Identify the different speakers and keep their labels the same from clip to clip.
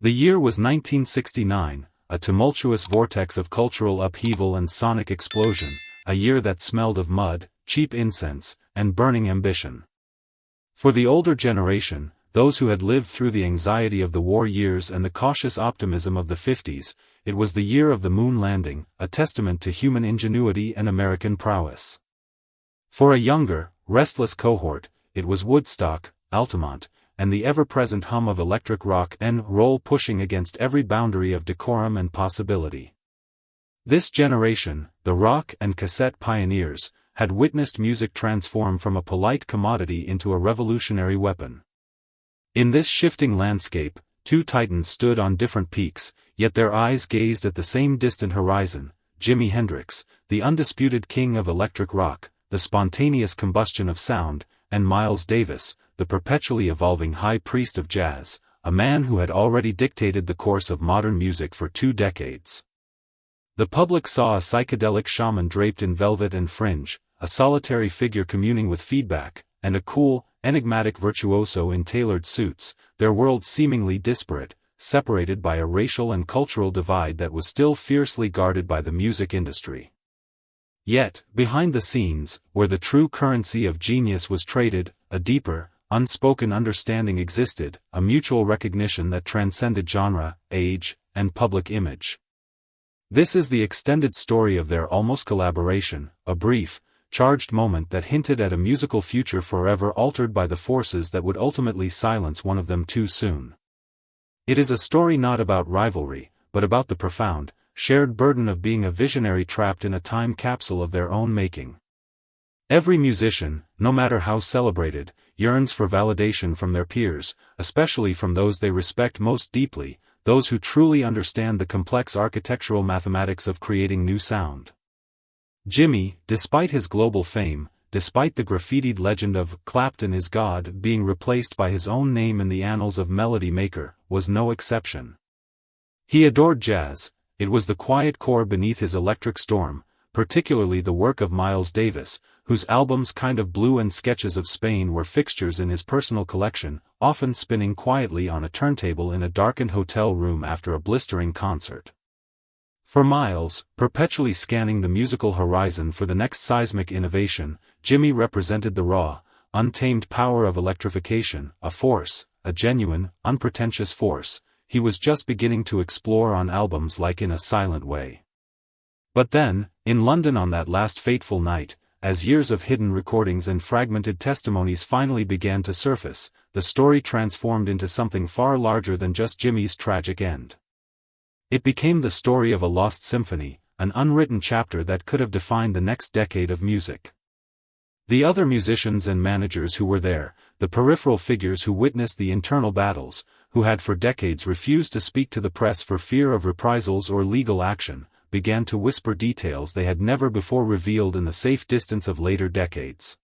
Speaker 1: The year was 1969, a tumultuous vortex of cultural upheaval and sonic explosion, a year that smelled of mud, cheap incense, and burning ambition. For the older generation, those who had lived through the anxiety of the war years and the cautious optimism of the 50s, it was the year of the moon landing, a testament to human ingenuity and American prowess. For a younger, restless cohort, it was Woodstock, Altamont, and the ever-present hum of electric rock and roll pushing against every boundary of decorum and possibility. This generation, the rock and cassette pioneers, had witnessed music transform from a polite commodity into a revolutionary weapon. In this shifting landscape, two titans stood on different peaks, yet their eyes gazed at the same distant horizon: Jimi Hendrix, the undisputed king of electric rock, the spontaneous combustion of sound, and Miles Davis, the perpetually evolving high priest of jazz, a man who had already dictated the course of modern music for 2 decades. The public saw a psychedelic shaman draped in velvet and fringe, a solitary figure communing with feedback, and a cool, enigmatic virtuoso in tailored suits, their worlds seemingly disparate, separated by a racial and cultural divide that was still fiercely guarded by the music industry. Yet, behind the scenes, where the true currency of genius was traded, a deeper, unspoken understanding existed, a mutual recognition that transcended genre, age, and public image. This is the extended story of their almost collaboration, a brief, charged moment that hinted at a musical future forever altered by the forces that would ultimately silence one of them too soon. It is a story not about rivalry, but about the profound, shared burden of being a visionary trapped in a time capsule of their own making. Every musician, no matter how celebrated, yearns for validation from their peers, especially from those they respect most deeply, those who truly understand the complex architectural mathematics of creating new sound. Jimi, despite his global fame, despite the graffitied legend of "Clapton is God" being replaced by his own name in the annals of Melody Maker, was no exception. He adored jazz. It was the quiet core beneath his electric storm, particularly the work of Miles Davis, whose albums Kind of Blue and Sketches of Spain were fixtures in his personal collection, often spinning quietly on a turntable in a darkened hotel room after a blistering concert. For Miles, perpetually scanning the musical horizon for the next seismic innovation, Jimi represented the raw, untamed power of electrification, a force, a genuine, unpretentious force, he was just beginning to explore on albums like In a Silent Way. But then, in London on that last fateful night, as years of hidden recordings and fragmented testimonies finally began to surface, the story transformed into something far larger than just Jimi's tragic end. It became the story of a lost symphony, an unwritten chapter that could have defined the next decade of music. The other musicians and managers who were there, the peripheral figures who witnessed the internal battles, who had for decades refused to speak to the press for fear of reprisals or legal action, began to whisper details they had never before revealed in the safe distance of later decades.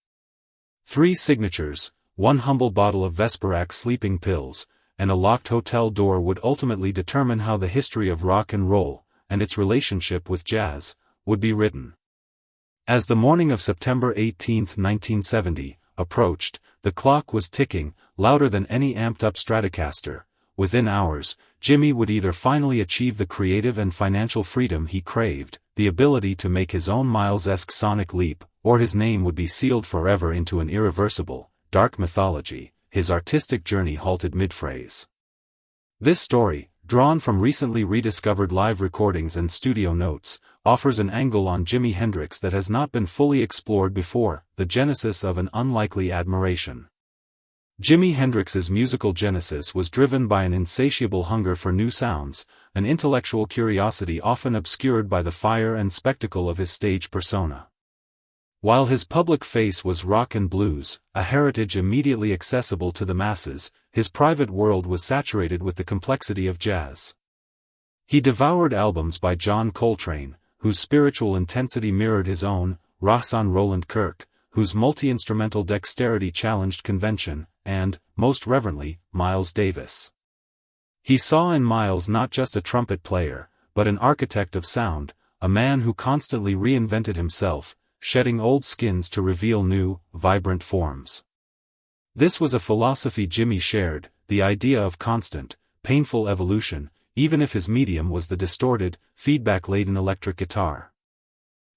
Speaker 1: 3 signatures, 1 humble bottle of Vesperac sleeping pills, and a locked hotel door would ultimately determine how the history of rock and roll, and its relationship with jazz, would be written. As the morning of September 18, 1970, approached, the clock was ticking, louder than any amped-up Stratocaster. Within hours, Jimi would either finally achieve the creative and financial freedom he craved, the ability to make his own Miles-esque sonic leap, or his name would be sealed forever into an irreversible, dark mythology. His artistic journey halted mid-phrase. This story, drawn from recently rediscovered live recordings and studio notes, offers an angle on Jimi Hendrix that has not been fully explored before, the genesis of an unlikely admiration. Jimi Hendrix's musical genesis was driven by an insatiable hunger for new sounds, an intellectual curiosity often obscured by the fire and spectacle of his stage persona. While his public face was rock and blues, a heritage immediately accessible to the masses, his private world was saturated with the complexity of jazz. He devoured albums by John Coltrane, whose spiritual intensity mirrored his own, Rahsaan Roland Kirk, whose multi-instrumental dexterity challenged convention, and, most reverently, Miles Davis. He saw in Miles not just a trumpet player, but an architect of sound, a man who constantly reinvented himself, shedding old skins to reveal new, vibrant forms. This was a philosophy Jimi shared, the idea of constant, painful evolution, even if his medium was the distorted, feedback-laden electric guitar.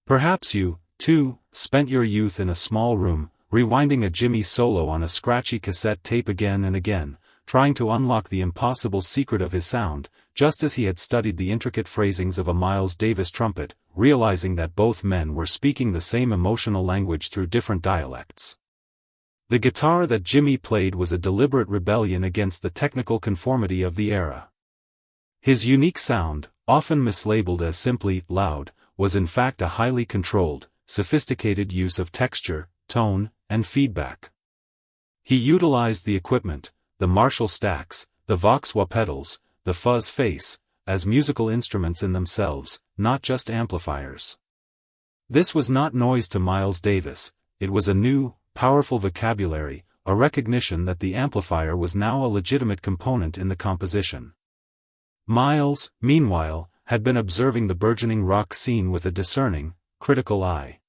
Speaker 1: Perhaps you, too, spent your youth in a small room, rewinding a Jimi solo on a scratchy cassette tape again and again, trying to unlock the impossible secret of his sound, just as he had studied the intricate phrasings of a Miles Davis trumpet, realizing that both men were speaking the same emotional language through different dialects. The guitar that Jimi played was a deliberate rebellion against the technical conformity of the era. His unique sound, often mislabeled as simply loud, was in fact a highly controlled, sophisticated use of texture, tone, and feedback. He utilized the equipment, the Marshall stacks, the Vox wah pedals, the fuzz face, as musical instruments in themselves, not just amplifiers. This was not noise to Miles Davis, it was a new, powerful vocabulary, a recognition that the amplifier was now a legitimate component in the composition. Miles, meanwhile, had been observing the burgeoning rock scene with a discerning, critical eye.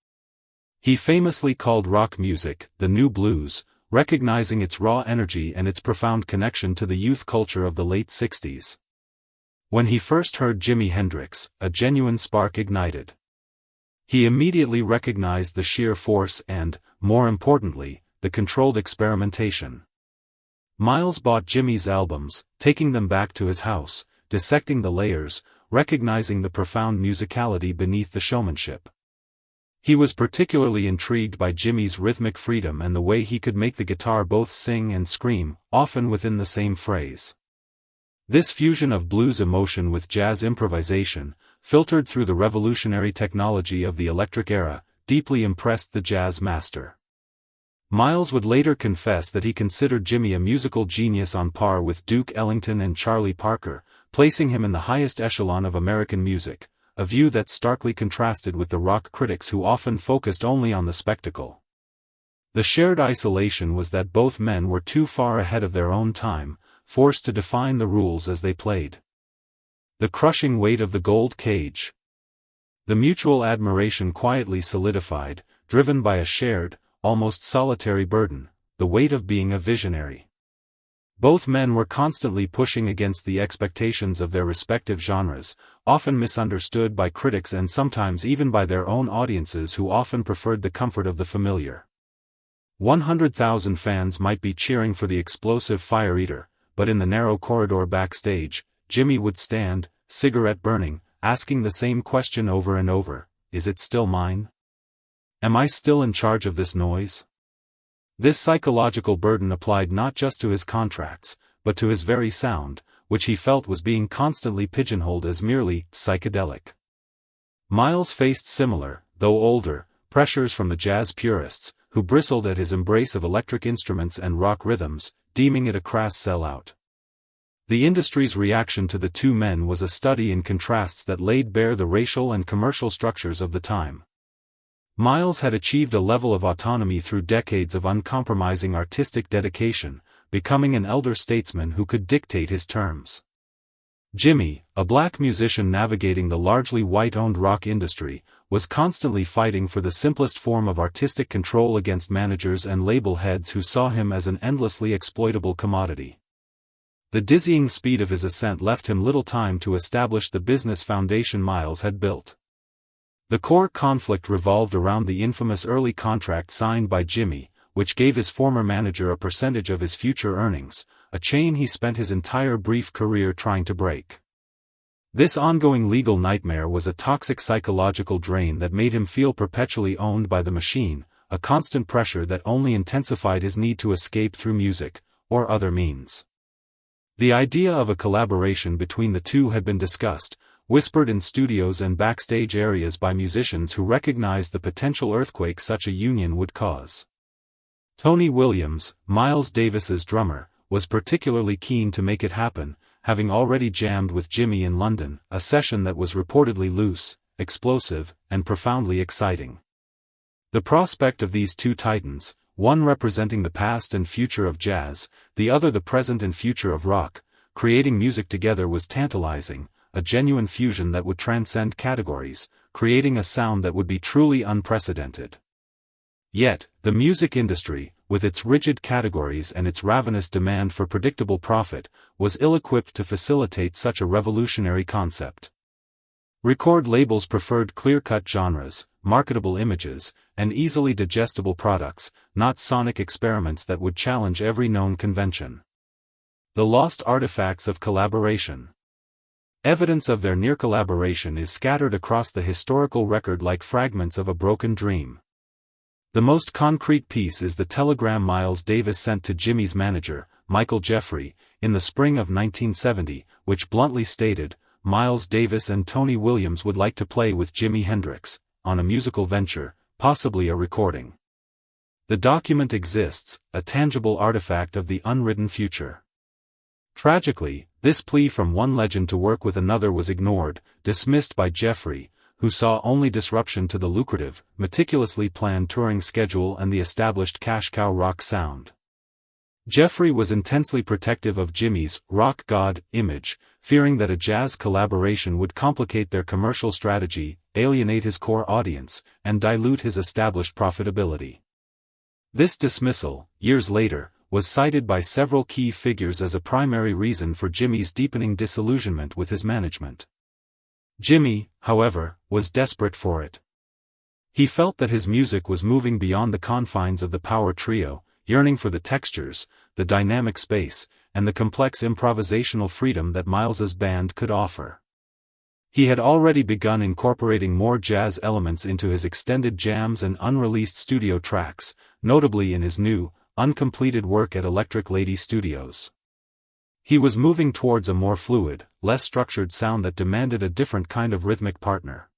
Speaker 1: He famously called rock music the new blues, recognizing its raw energy and its profound connection to the youth culture of the late 60s. When he first heard Jimi Hendrix, a genuine spark ignited. He immediately recognized the sheer force and, more importantly, the controlled experimentation. Miles bought Jimi's albums, taking them back to his house, dissecting the layers, recognizing the profound musicality beneath the showmanship. He was particularly intrigued by Jimi's rhythmic freedom and the way he could make the guitar both sing and scream, often within the same phrase. This fusion of blues emotion with jazz improvisation, filtered through the revolutionary technology of the electric era, deeply impressed the jazz master. Miles would later confess that he considered Jimi a musical genius on par with Duke Ellington and Charlie Parker, placing him in the highest echelon of American music, a view that starkly contrasted with the rock critics who often focused only on the spectacle. The shared isolation was that both men were too far ahead of their own time, forced to define the rules as they played. The crushing weight of the gold cage. The mutual admiration quietly solidified, driven by a shared, almost solitary burden, the weight of being a visionary. Both men were constantly pushing against the expectations of their respective genres, often misunderstood by critics and sometimes even by their own audiences who often preferred the comfort of the familiar. 100,000 fans might be cheering for the explosive Fire Eater, but in the narrow corridor backstage, Jimi would stand, cigarette burning, asking the same question over and over, is it still mine? Am I still in charge of this noise? This psychological burden applied not just to his contracts, but to his very sound, which he felt was being constantly pigeonholed as merely psychedelic. Miles faced similar, though older, pressures from the jazz purists, who bristled at his embrace of electric instruments and rock rhythms, deeming it a crass sellout. The industry's reaction to the two men was a study in contrasts that laid bare the racial and commercial structures of the time. Miles had achieved a level of autonomy through decades of uncompromising artistic dedication, becoming an elder statesman who could dictate his terms. Jimi, a black musician navigating the largely white-owned rock industry, was constantly fighting for the simplest form of artistic control against managers and label heads who saw him as an endlessly exploitable commodity. The dizzying speed of his ascent left him little time to establish the business foundation Miles had built. The core conflict revolved around the infamous early contract signed by Jimi, which gave his former manager a percentage of his future earnings, a chain he spent his entire brief career trying to break. This ongoing legal nightmare was a toxic psychological drain that made him feel perpetually owned by the machine, a constant pressure that only intensified his need to escape through music, or other means. The idea of a collaboration between the two had been discussed, whispered in studios and backstage areas by musicians who recognized the potential earthquake such a union would cause. Tony Williams, Miles Davis's drummer, was particularly keen to make it happen, having already jammed with Jimi in London, a session that was reportedly loose, explosive, and profoundly exciting. The prospect of these two titans, one representing the past and future of jazz, the other the present and future of rock, creating music together was tantalizing, a genuine fusion that would transcend categories, creating a sound that would be truly unprecedented. Yet, the music industry, with its rigid categories and its ravenous demand for predictable profit, was ill-equipped to facilitate such a revolutionary concept. Record labels preferred clear-cut genres, marketable images, and easily digestible products, not sonic experiments that would challenge every known convention. The lost artifacts of collaboration. Evidence of their near collaboration is scattered across the historical record like fragments of a broken dream. The most concrete piece is the telegram Miles Davis sent to Jimi's manager, Michael Jeffrey, in the spring of 1970, which bluntly stated, Miles Davis and Tony Williams would like to play with Jimi Hendrix, on a musical venture, possibly a recording. The document exists, a tangible artifact of the unwritten future. Tragically, this plea from one legend to work with another was ignored, dismissed by Jeffrey, who saw only disruption to the lucrative, meticulously planned touring schedule and the established cash cow rock sound. Jeffrey was intensely protective of Jimi's rock god image, fearing that a jazz collaboration would complicate their commercial strategy, alienate his core audience, and dilute his established profitability. This dismissal, years later, was cited by several key figures as a primary reason for Jimi's deepening disillusionment with his management. Jimi, however, was desperate for it. He felt that his music was moving beyond the confines of the power trio, yearning for the textures, the dynamic space, and the complex improvisational freedom that Miles's band could offer. He had already begun incorporating more jazz elements into his extended jams and unreleased studio tracks, notably in his new, uncompleted work at Electric Lady Studios. He was moving towards a more fluid, less structured sound that demanded a different kind of rhythmic partner.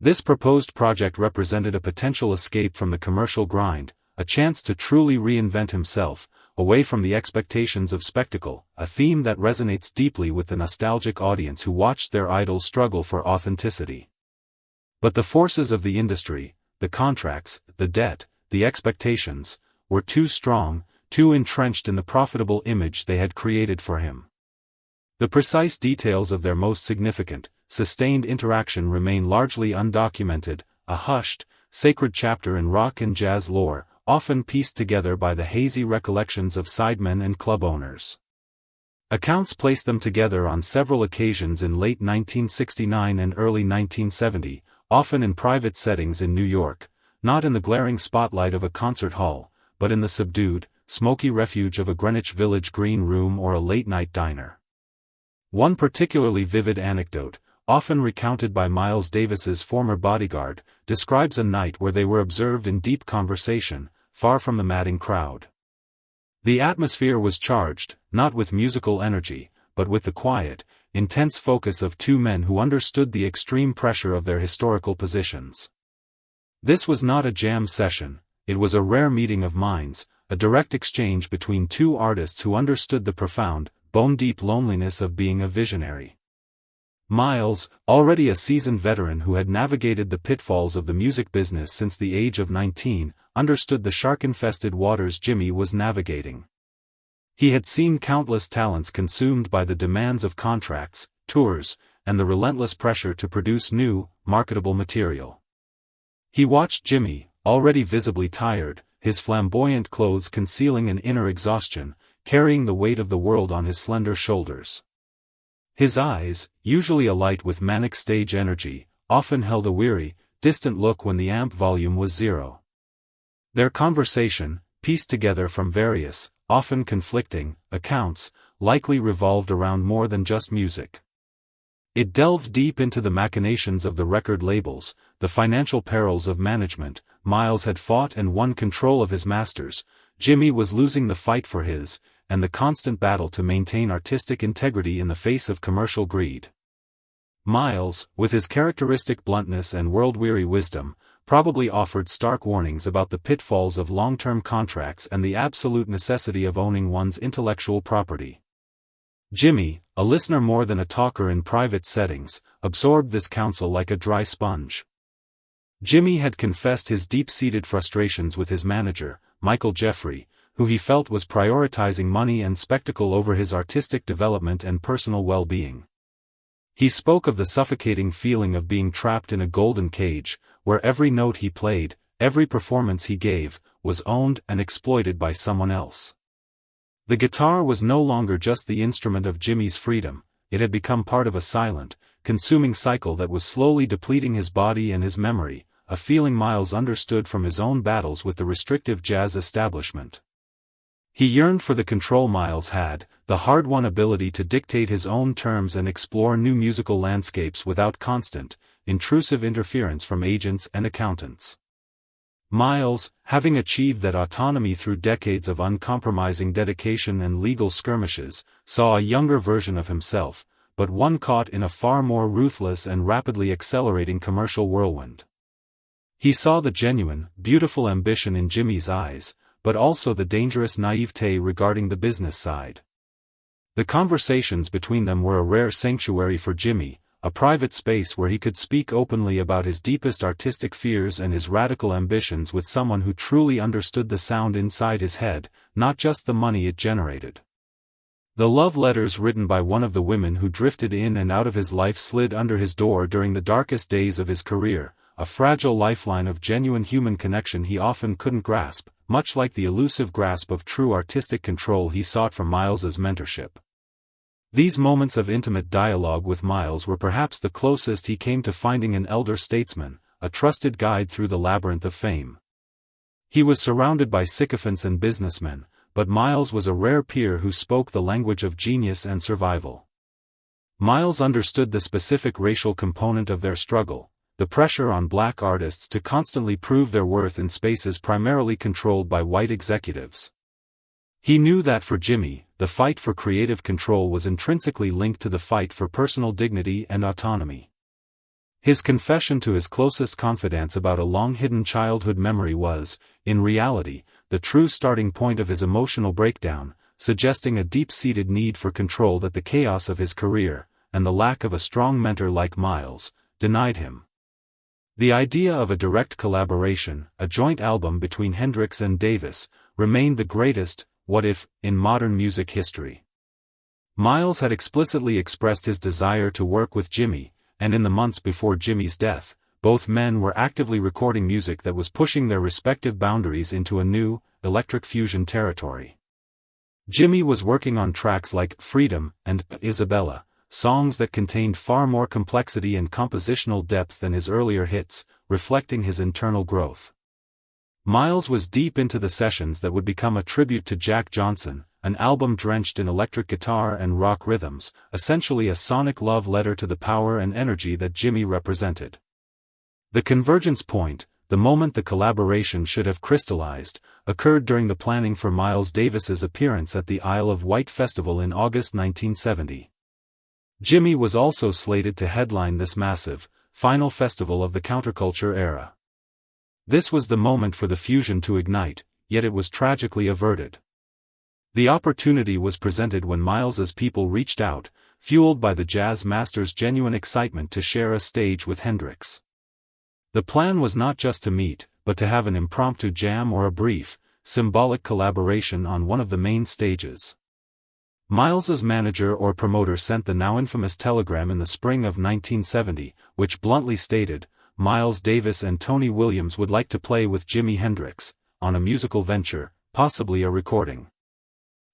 Speaker 1: This proposed project represented a potential escape from the commercial grind, a chance to truly reinvent himself, away from the expectations of spectacle, a theme that resonates deeply with the nostalgic audience who watched their idols struggle for authenticity. But the forces of the industry, the contracts, the debt, the expectations, were too strong, too entrenched in the profitable image they had created for him. The precise details of their most significant, sustained interaction remain largely undocumented, a hushed, sacred chapter in rock and jazz lore, often pieced together by the hazy recollections of sidemen and club owners. Accounts place them together on several occasions in late 1969 and early 1970, often in private settings in New York, not in the glaring spotlight of a concert hall, but in the subdued, smoky refuge of a Greenwich Village green room or a late-night diner. One particularly vivid anecdote, often recounted by Miles Davis's former bodyguard, describes a night where they were observed in deep conversation, far from the madding crowd. The atmosphere was charged, not with musical energy, but with the quiet, intense focus of two men who understood the extreme pressure of their historical positions. This was not a jam session. It was a rare meeting of minds, a direct exchange between two artists who understood the profound, bone-deep loneliness of being a visionary. Miles, already a seasoned veteran who had navigated the pitfalls of the music business since the age of 19, understood the shark-infested waters Jimi was navigating. He had seen countless talents consumed by the demands of contracts, tours, and the relentless pressure to produce new, marketable material. He watched Jimi, already visibly tired, his flamboyant clothes concealing an inner exhaustion, carrying the weight of the world on his slender shoulders. His eyes, usually alight with manic stage energy, often held a weary, distant look when the amp volume was zero. Their conversation, pieced together from various, often conflicting, accounts, likely revolved around more than just music. It delved deep into the machinations of the record labels, the financial perils of management. Miles had fought and won control of his masters, Jimi was losing the fight for his, and the constant battle to maintain artistic integrity in the face of commercial greed. Miles, with his characteristic bluntness and world-weary wisdom, probably offered stark warnings about the pitfalls of long-term contracts and the absolute necessity of owning one's intellectual property. Jimi, a listener more than a talker in private settings, absorbed this counsel like a dry sponge. Jimi had confessed his deep-seated frustrations with his manager, Michael Jeffrey, who he felt was prioritizing money and spectacle over his artistic development and personal well-being. He spoke of the suffocating feeling of being trapped in a golden cage, where every note he played, every performance he gave, was owned and exploited by someone else. The guitar was no longer just the instrument of Jimi's freedom, it had become part of a silent, consuming cycle that was slowly depleting his body and his memory, a feeling Miles understood from his own battles with the restrictive jazz establishment. He yearned for the control Miles had, the hard-won ability to dictate his own terms and explore new musical landscapes without constant, intrusive interference from agents and accountants. Miles, having achieved that autonomy through decades of uncompromising dedication and legal skirmishes, saw a younger version of himself, but one caught in a far more ruthless and rapidly accelerating commercial whirlwind. He saw the genuine, beautiful ambition in Jimi's eyes, but also the dangerous naivete regarding the business side. The conversations between them were a rare sanctuary for Jimi, a private space where he could speak openly about his deepest artistic fears and his radical ambitions with someone who truly understood the sound inside his head, not just the money it generated. The love letters written by one of the women who drifted in and out of his life slid under his door during the darkest days of his career, a fragile lifeline of genuine human connection he often couldn't grasp, much like the elusive grasp of true artistic control he sought from Miles's mentorship. These moments of intimate dialogue with Miles were perhaps the closest he came to finding an elder statesman, a trusted guide through the labyrinth of fame. He was surrounded by sycophants and businessmen, but Miles was a rare peer who spoke the language of genius and survival. Miles understood the specific racial component of their struggle, the pressure on black artists to constantly prove their worth in spaces primarily controlled by white executives. He knew that for Jimi, the fight for creative control was intrinsically linked to the fight for personal dignity and autonomy. His confession to his closest confidants about a long-hidden childhood memory was, in reality, the true starting point of his emotional breakdown, suggesting a deep-seated need for control that the chaos of his career, and the lack of a strong mentor like Miles, denied him. The idea of a direct collaboration, a joint album between Hendrix and Davis, remained the greatest what if in modern music history. Miles had explicitly expressed his desire to work with Jimi, and in the months before Jimi's death, both men were actively recording music that was pushing their respective boundaries into a new, electric fusion territory. Jimi was working on tracks like Freedom and Isabella, songs that contained far more complexity and compositional depth than his earlier hits, reflecting his internal growth. Miles was deep into the sessions that would become a tribute to Jack Johnson, an album drenched in electric guitar and rock rhythms, essentially a sonic love letter to the power and energy that Jimi represented. The convergence point, the moment the collaboration should have crystallized, occurred during the planning for Miles Davis's appearance at the Isle of Wight Festival in August 1970. Jimi was also slated to headline this massive, final festival of the counterculture era. This was the moment for the fusion to ignite, yet it was tragically averted. The opportunity was presented when Miles's people reached out, fueled by the jazz master's genuine excitement to share a stage with Hendrix. The plan was not just to meet, but to have an impromptu jam or a brief, symbolic collaboration on one of the main stages. Miles's manager or promoter sent the now infamous telegram in the spring of 1970, which bluntly stated, Miles Davis and Tony Williams would like to play with Jimi Hendrix, on a musical venture, possibly a recording.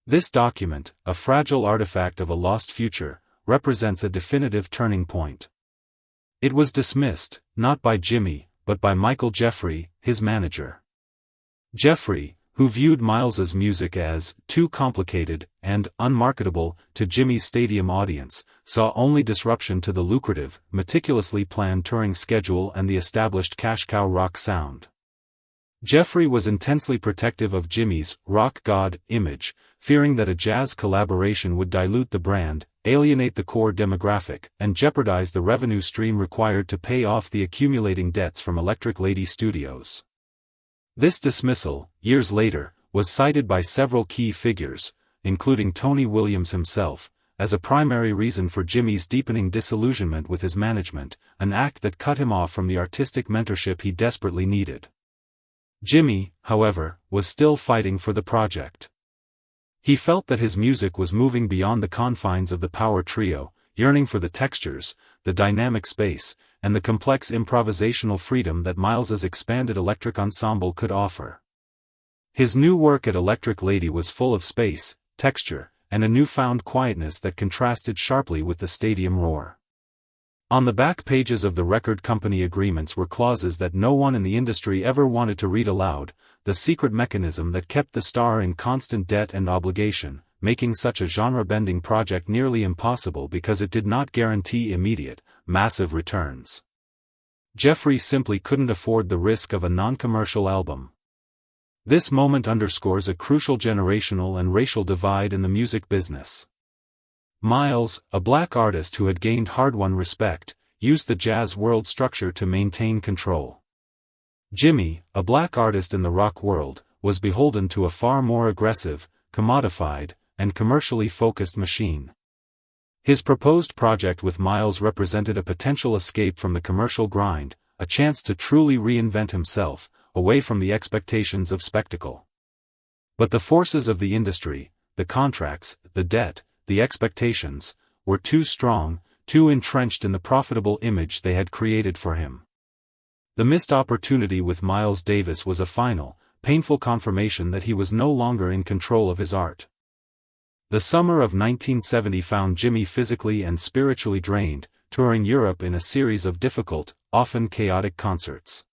Speaker 1: This document, a fragile artifact of a lost future, represents a definitive turning point. It was dismissed, not by Jimi, but by Michael Jeffrey, his manager. Jeffrey, who viewed Miles's music as too complicated and unmarketable to Jimi's stadium audience, saw only disruption to the lucrative, meticulously planned touring schedule and the established cash cow rock sound. Jeffrey was intensely protective of Jimi's rock god image, fearing that a jazz collaboration would dilute the brand, alienate the core demographic, and jeopardize the revenue stream required to pay off the accumulating debts from Electric Lady Studios. This dismissal, years later, was cited by several key figures, including Tony Williams himself, as a primary reason for Jimi's deepening disillusionment with his management, an act that cut him off from the artistic mentorship he desperately needed. Jimi, however, was still fighting for the project. He felt that his music was moving beyond the confines of the power trio, yearning for the textures, the dynamic space, and the complex improvisational freedom that Miles's expanded electric ensemble could offer. His new work at Electric Lady was full of space, texture, and a newfound quietness that contrasted sharply with the stadium roar. On the back pages of the record company agreements were clauses that no one in the industry ever wanted to read aloud, the secret mechanism that kept the star in constant debt and obligation, making such a genre-bending project nearly impossible because it did not guarantee immediate, massive returns. Jeffrey simply couldn't afford the risk of a non-commercial album. This moment underscores a crucial generational and racial divide in the music business. Miles, a black artist who had gained hard-won respect, used the jazz world structure to maintain control. Jimi, a black artist in the rock world, was beholden to a far more aggressive, commodified, and commercially focused machine. His proposed project with Miles represented a potential escape from the commercial grind, a chance to truly reinvent himself, away from the expectations of spectacle. But the forces of the industry, the contracts, the debt, the expectations, were too strong, too entrenched in the profitable image they had created for him. The missed opportunity with Miles Davis was a final, painful confirmation that he was no longer in control of his art. The summer of 1970 found Jimi physically and spiritually drained, touring Europe in a series of difficult, often chaotic concerts.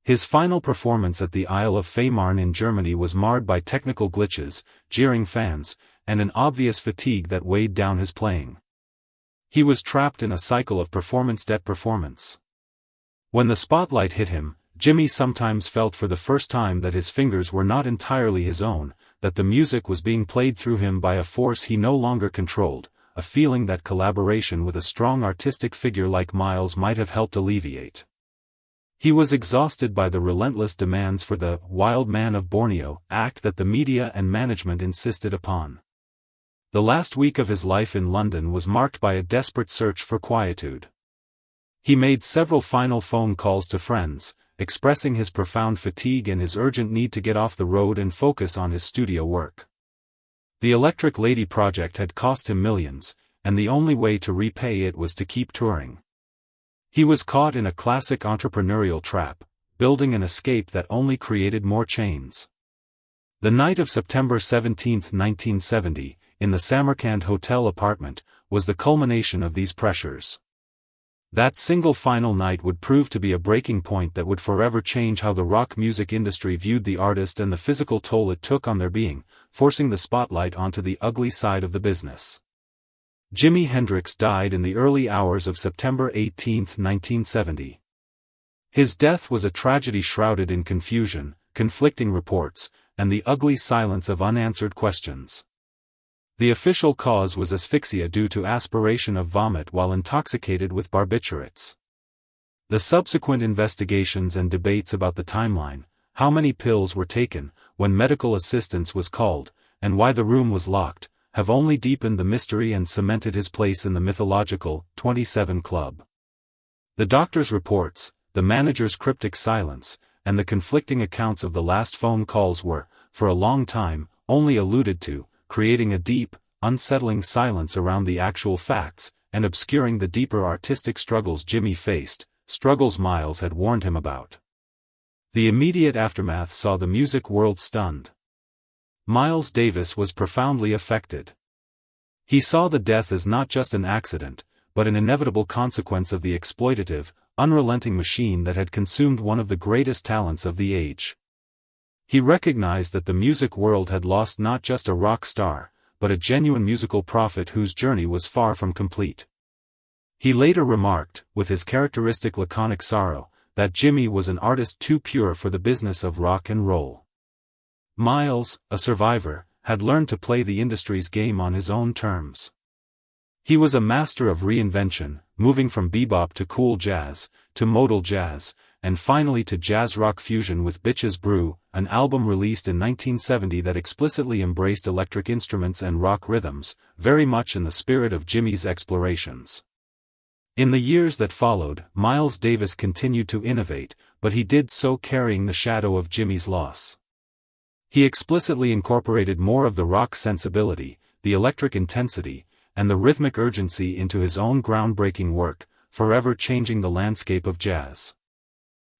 Speaker 1: His final performance at the Isle of Fehmarn in Germany was marred by technical glitches, jeering fans, and an obvious fatigue that weighed down his playing. He was trapped in a cycle of performance debt performance. When the spotlight hit him, Jimi sometimes felt for the first time that his fingers were not entirely his own, that the music was being played through him by a force he no longer controlled, a feeling that collaboration with a strong artistic figure like Miles might have helped alleviate. He was exhausted by the relentless demands for the "Wild Man of Borneo" act that the media and management insisted upon. The last week of his life in London was marked by a desperate search for quietude. He made several final phone calls to friends, expressing his profound fatigue and his urgent need to get off the road and focus on his studio work. The Electric Lady project had cost him millions, and the only way to repay it was to keep touring. He was caught in a classic entrepreneurial trap, building an escape that only created more chains. The night of September 17, 1970, in the Samarkand Hotel apartment, was the culmination of these pressures. That single final night would prove to be a breaking point that would forever change how the rock music industry viewed the artist and the physical toll it took on their being, forcing the spotlight onto the ugly side of the business. Jimi Hendrix died in the early hours of September 18, 1970. His death was a tragedy shrouded in confusion, conflicting reports, and the ugly silence of unanswered questions. The official cause was asphyxia due to aspiration of vomit while intoxicated with barbiturates. The subsequent investigations and debates about the timeline, how many pills were taken, when medical assistance was called, and why the room was locked, have only deepened the mystery and cemented his place in the mythological 27 Club. The doctor's reports, the manager's cryptic silence, and the conflicting accounts of the last phone calls were, for a long time, only alluded to, creating a deep, unsettling silence around the actual facts, and obscuring the deeper artistic struggles Jimi faced, struggles Miles had warned him about. The immediate aftermath saw the music world stunned. Miles Davis was profoundly affected. He saw the death as not just an accident, but an inevitable consequence of the exploitative, unrelenting machine that had consumed one of the greatest talents of the age. He recognized that the music world had lost not just a rock star, but a genuine musical prophet whose journey was far from complete. He later remarked, with his characteristic laconic sorrow, that Jimi was an artist too pure for the business of rock and roll. Miles, a survivor, had learned to play the industry's game on his own terms. He was a master of reinvention, moving from bebop to cool jazz, to modal jazz, and finally to jazz rock fusion with Bitches Brew, an album released in 1970 that explicitly embraced electric instruments and rock rhythms, very much in the spirit of Jimi's explorations. In the years that followed, Miles Davis continued to innovate, but he did so carrying the shadow of Jimi's loss. He explicitly incorporated more of the rock sensibility, the electric intensity, and the rhythmic urgency into his own groundbreaking work, forever changing the landscape of jazz.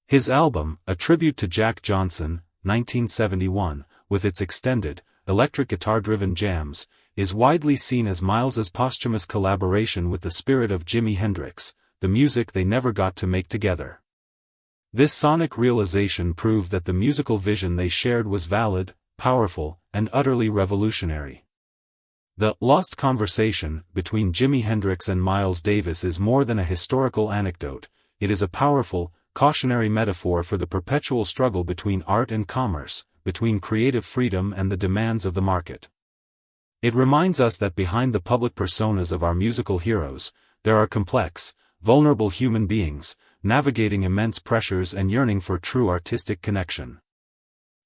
Speaker 1: His album, a tribute to Jack Johnson, 1971, with its extended, electric guitar-driven jams, is widely seen as Miles's posthumous collaboration with the spirit of Jimi Hendrix, the music they never got to make together. This sonic realization proved that the musical vision they shared was valid, powerful, and utterly revolutionary. The "lost conversation" between Jimi Hendrix and Miles Davis is more than a historical anecdote, it is a powerful, cautionary metaphor for the perpetual struggle between art and commerce, between creative freedom and the demands of the market. It reminds us that behind the public personas of our musical heroes, there are complex, vulnerable human beings, navigating immense pressures and yearning for true artistic connection.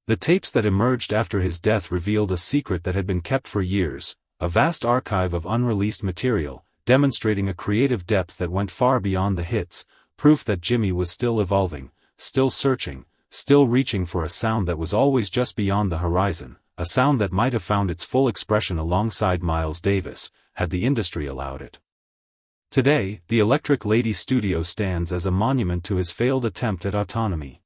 Speaker 1: The tapes that emerged after his death revealed a secret that had been kept for years, a vast archive of unreleased material, demonstrating a creative depth that went far beyond the hits, proof that Jimi was still evolving, still searching, still reaching for a sound that was always just beyond the horizon, a sound that might have found its full expression alongside Miles Davis, had the industry allowed it. Today, the Electric Lady Studio stands as a monument to his failed attempt at autonomy.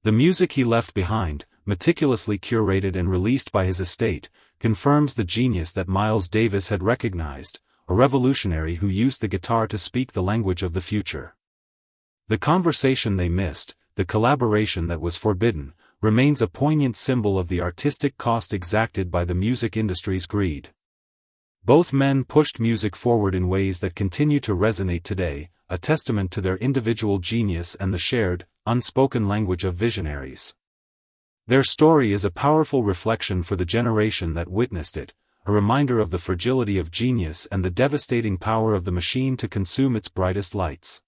Speaker 1: The music he left behind, meticulously curated and released by his estate, confirms the genius that Miles Davis had recognized, a revolutionary who used the guitar to speak the language of the future. The conversation they missed, the collaboration that was forbidden, remains a poignant symbol of the artistic cost exacted by the music industry's greed. Both men pushed music forward in ways that continue to resonate today, a testament to their individual genius and the shared, unspoken language of visionaries. Their story is a powerful reflection for the generation that witnessed it, a reminder of the fragility of genius and the devastating power of the machine to consume its brightest lights.